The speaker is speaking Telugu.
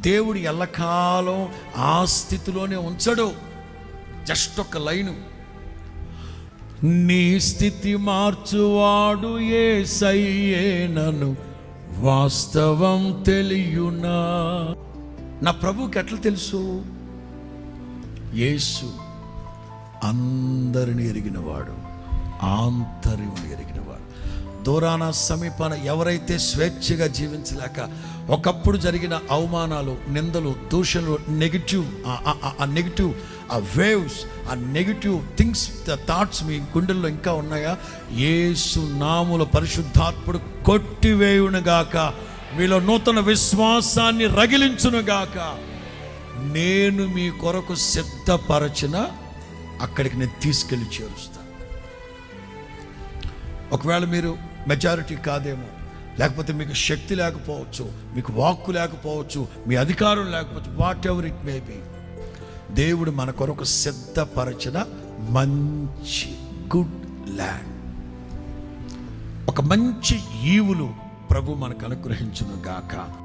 దేవుడు ఎల్లకాలం ఆ స్థితిలోనే ఉంచడు. జస్ట్ ఒక లైను, నీ స్థితి మార్చువాడు యేసయ్యేనను వాస్తవం తెలియునా. నా ప్రభువుకి ఎట్లా తెలుసు? యేసు అందరిని ఎరిగినవాడు, ఆంతర్యం ఎరిగినవాడు. దూరాన సమీపాన ఎవరైతే స్వేచ్ఛగా జీవించలేక ఒకప్పుడు జరిగిన అవమానాలు, నిందలు, దూషణలు, నెగిటివ్ ఆ వేవ్స్, ఆ నెగిటివ్ థింగ్స్, థాట్స్ మీ గుండెల్లో ఇంకా ఉన్నాయా? యేసు నామముల పరిశుద్ధాత్ముడు కొట్టివేయునుగాక, మీలో నూతన విశ్వాసాన్ని రగిలించునుగాక. నేను మీ కొరకు సిద్ధపరచిన అక్కడికి నేను తీసుకెళ్ళి చేరుస్తాను. ఒకవేళ మీరు మెజారిటీ కాదేమో, లేకపోతే మీకు శక్తి లేకపోవచ్చు, మీకు వాక్కు లేకపోవచ్చు, మీ అధికారం లేకపోవచ్చు, what ever it may be, దేవుడు మన కొరకు సిద్ధపరచిన మంచి గుడ్ ల్యాండ్, ఒక మంచి ఈవులు ప్రభు మనకు అనుగ్రహించును గాక.